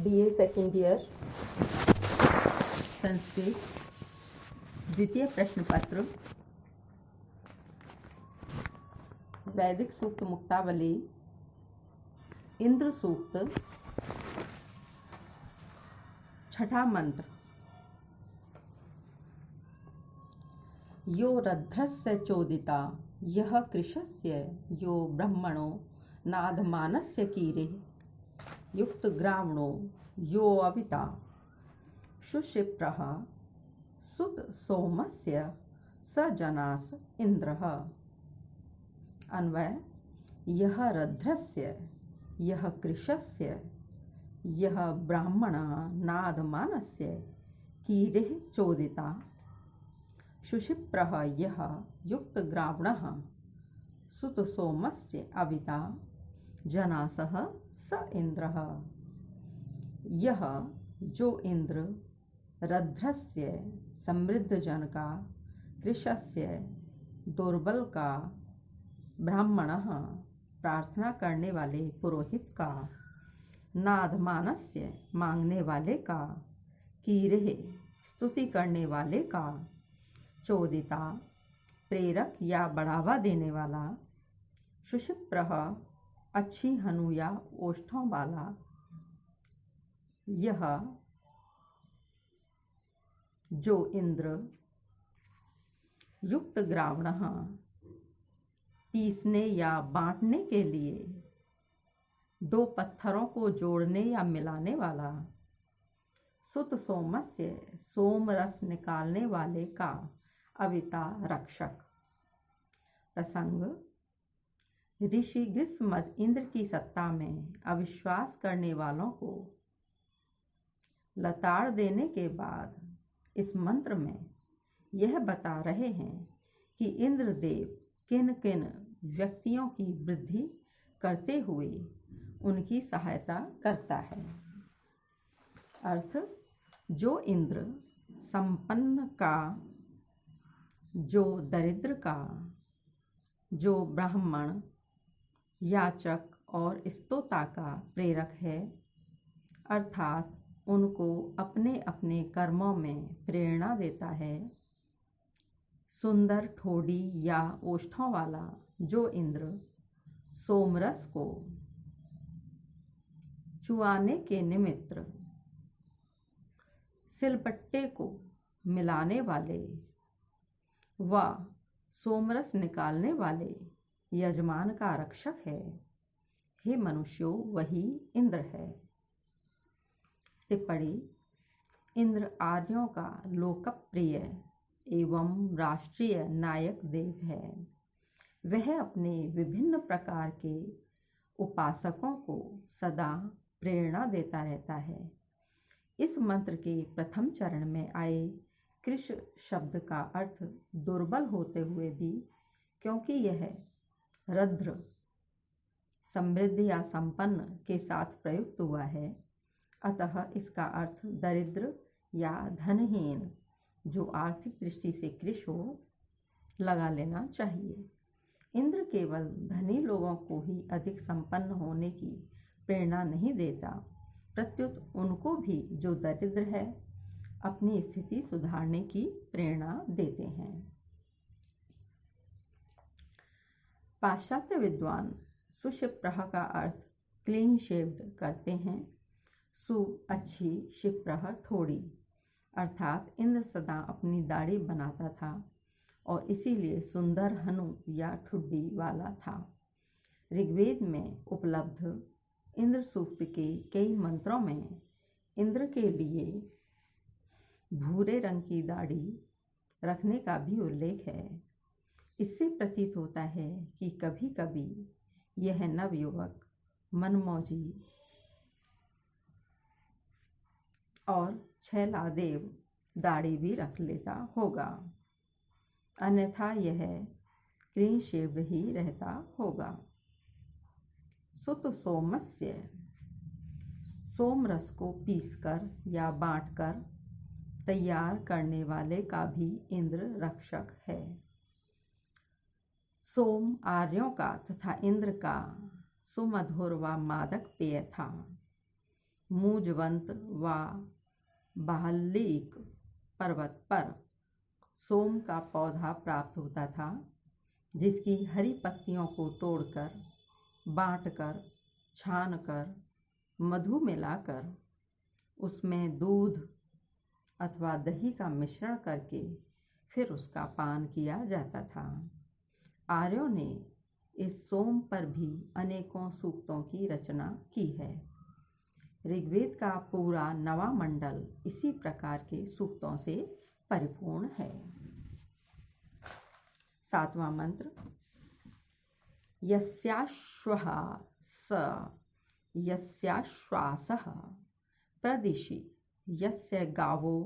BA second year Sanskrit द्वितीय प्रश्न पत्र वैदिक सूक्त मुक्तावली इंद्र सूक्त छठा मंत्र। यो रध्रस्य चोदिता यह कृशस्य यो ब्रह्मणो नाधमानस्य कीरेः युक्त ग्रावणो यो अविता शुशिप्रः सुत सोमस्य स जनास इंद्रः। अन्वय यह रध्रस्य यह कृशस्य यह ब्राह्मण नादमानस्य कीरेः चोदिता शुशिप्रः यह युक्त ग्रावणः सुत सोमस्य अविता जनासः स इंद्रः। यह जो इंद्र रध्रस्य समृद्ध जन का, कृशस्य दुर्बल का, ब्राह्मणः प्रार्थना करने वाले पुरोहित का, नाधमानस्य मांगने वाले का, कीरेः स्तुति करने वाले का, चोदिता प्रेरक या बढ़ावा देने वाला, शुशिप्रः अच्छी हनु या ओष्ठों वाला, यह जो इंद्र युक्त ग्रावणः पीसने या बांटने के लिए दो पत्थरों को जोड़ने या मिलाने वाला, सुत सोमस्य सोम रस निकालने वाले का अविता रक्षक। प्रसंग ऋषि ग्रीष्मद इंद्र की सत्ता में अविश्वास करने वालों को लताड़ देने के बाद इस मंत्र में यह बता रहे हैं कि इंद्रदेव किन किन व्यक्तियों की वृद्धि करते हुए उनकी सहायता करता है। अर्थ जो इंद्र संपन्न का, जो दरिद्र का, जो ब्राह्मण याचक और स्तोता का प्रेरक है, अर्थात उनको अपने अपने कर्मों में प्रेरणा देता है। सुंदर ठोड़ी या ओष्ठों वाला जो इंद्र सोमरस को चुआने के निमित्त सिलपट्टे को मिलाने वाले व सोमरस निकालने वाले यजमान का रक्षक है, हे मनुष्यों वही इंद्र है। टिप्पणी इंद्र आर्यों का लोकप्रिय एवं राष्ट्रीय नायक देव है। वह अपने विभिन्न प्रकार के उपासकों को सदा प्रेरणा देता रहता है। इस मंत्र के प्रथम चरण में आए कृश शब्द का अर्थ दुर्बल होते हुए भी, क्योंकि यह रध्र समृद्ध या संपन्न के साथ प्रयुक्त हुआ है, अतः इसका अर्थ दरिद्र या धनहीन जो आर्थिक दृष्टि से कृश हो लगा लेना चाहिए। इंद्र केवल धनी लोगों को ही अधिक संपन्न होने की प्रेरणा नहीं देता, प्रत्युत उनको भी जो दरिद्र है अपनी स्थिति सुधारने की प्रेरणा देते हैं। पाश्चात्य विद्वान सुशिप्रः का अर्थ क्लीन शेव्ड करते हैं। सु अच्छी, शिप्रः ठोड़ी, अर्थात इंद्र सदा अपनी दाढ़ी बनाता था और इसीलिए सुंदर हनु या ठुड्डी वाला था। ऋग्वेद में उपलब्ध इंद्र सूक्त के कई मंत्रों में इंद्र के लिए भूरे रंग की दाढ़ी रखने का भी उल्लेख है। इससे प्रतीत होता है कि कभी कभी यह नवयुवक मनमौजी और छैलादेव दाढ़ी भी रख लेता होगा, अन्यथा यह क्लीन शेव्ड ही रहता होगा। सुत सोमस्य सोमरस को पीसकर या बांटकर तैयार करने वाले का भी इंद्र रक्षक है। सोम आर्यों का तथा इंद्र का सुमधुर व मादक पेय था। मूजवंत व बाहल्लीक पर्वत पर सोम का पौधा प्राप्त होता था, जिसकी हरी पत्तियों को तोड़कर, बांटकर, छानकर, मधु मिलाकर उसमें दूध अथवा दही का मिश्रण करके फिर उसका पान किया जाता था। आर्यों ने इस सोम पर भी अनेकों सूक्तों की रचना की है। ऋग्वेद का पूरा नवा मंडल इसी प्रकार के सूक्तों से परिपूर्ण है। 7वां मंत्र। यस्याश्वः स यस्याश्वासः प्रदिशि यस्य गावो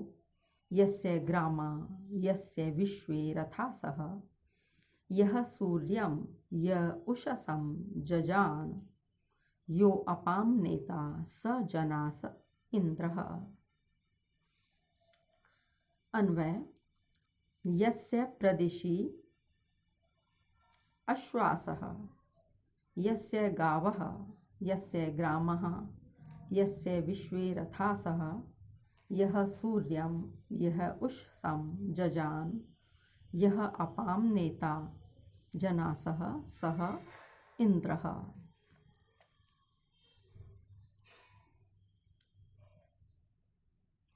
यस्य ग्रामा यस्य विश्वे रथासः यः सूर्यं य उषसं जजान यो अपां नेता स जनास इंद्रः। अन्वय। यस्य प्रदिशि अश्वासः यस्य गावः यस्य ग्रामः यस्य विश्वे रथासः यः सूर्यं यः उषसं जजान यः अपां नेता जनासः सः इंद्रः।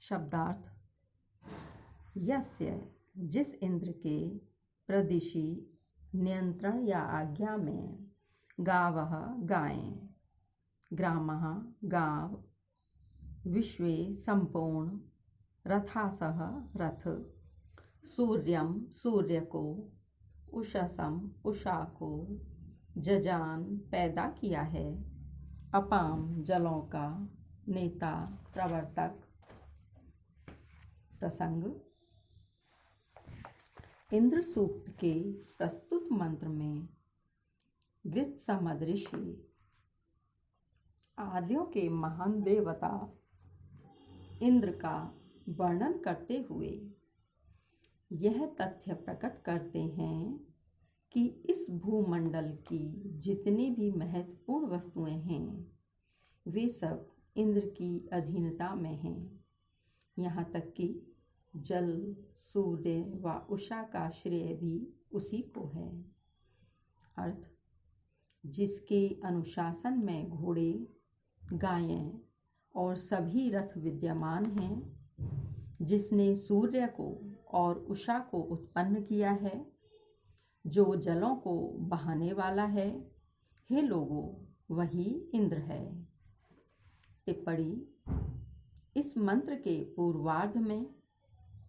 शब्दार्थ। यस्य जिस इंद्र के प्रदिशि नियंत्रण या आज्ञा में गावः गायें, ग्रामः गांव, विश्वे संपूर्ण, रथासः रथ, सूर्यम सूर्य को, उषसम उषा को, जजान पैदा किया है, अपाम जलों का, नेता प्रवर्तक। प्रसंग। इंद्र सूक्त के प्रस्तुत मंत्र में गृत्समद ऋषि आर्यों के महान देवता इंद्र का वर्णन करते हुए यह तथ्य प्रकट करते हैं कि इस भूमंडल की जितनी भी महत्वपूर्ण वस्तुएं हैं वे सब इंद्र की अधीनता में हैं। यहाँ तक कि जल, सूर्य व उषा का श्रेय भी उसी को है। अर्थ। जिसके अनुशासन में घोड़े, गायें और सभी रथ विद्यमान हैं, जिसने सूर्य को और उषा को उत्पन्न किया है, जो जलों को बहाने वाला है, हे लोगों, वही इंद्र है। टिप्पणी। इस मंत्र के पूर्वार्ध में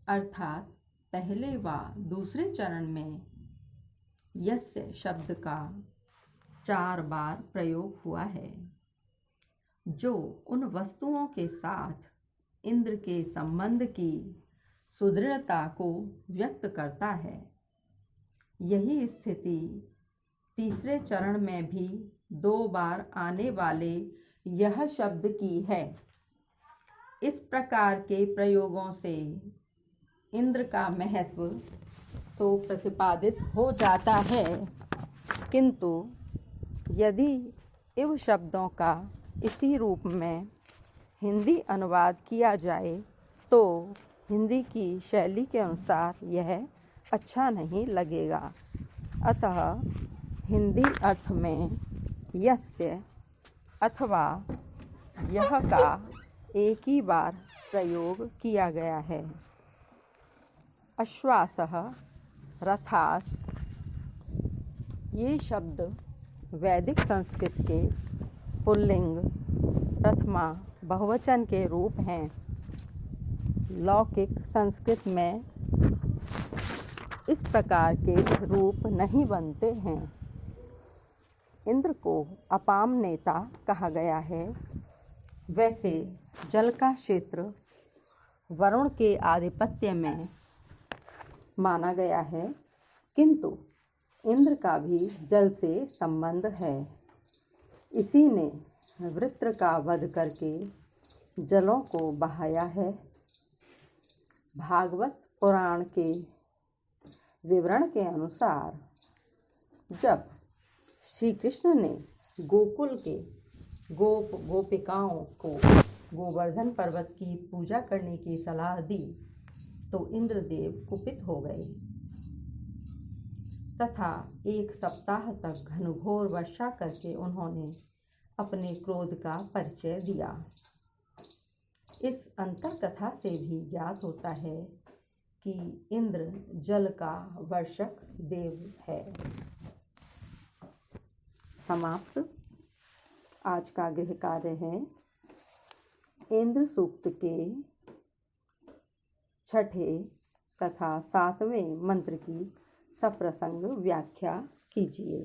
अर्थात पहले व दूसरे चरण में यस्य शब्द का 4 बार प्रयोग हुआ है, जो उन वस्तुओं के साथ इंद्र के संबंध की सुदृढ़ता को व्यक्त करता है। यही स्थिति तीसरे चरण में भी 2 बार आने वाले यह शब्द की है। इस प्रकार के प्रयोगों से इंद्र का महत्व तो प्रतिपादित हो जाता है, किंतु यदि इव शब्दों का इसी रूप में हिंदी अनुवाद किया जाए तो हिंदी की शैली के अनुसार यह अच्छा नहीं लगेगा। अतः हिंदी अर्थ में यस्य अथवा यह का एक ही बार प्रयोग किया गया है। अश्वासः, रथास, ये शब्द वैदिक संस्कृत के पुल्लिंग प्रथमा बहुवचन के रूप हैं। लौकिक संस्कृत में इस प्रकार के रूप नहीं बनते हैं। इंद्र को अपाम नेता कहा गया है। वैसे जल का क्षेत्र वरुण के आधिपत्य में माना गया है, किंतु इंद्र का भी जल से संबंध है। इसी ने वृत्र का वध करके जलों को बहाया है। भागवत पुराण के विवरण के अनुसार जब श्री कृष्ण ने गोकुल के गोपिकाओं को गोवर्धन पर्वत की पूजा करने की सलाह दी तो इंद्रदेव कुपित हो गए तथा 1 सप्ताह तक घनघोर वर्षा करके उन्होंने अपने क्रोध का परिचय दिया। इस अंतर कथा से भी ज्ञात होता है कि इंद्र जल का वर्षक देव है। समाप्त। आज का गृह कार्य है इंद्र सूक्त के 6ठे तथा 7वें मंत्र की सप्रसंग व्याख्या कीजिए।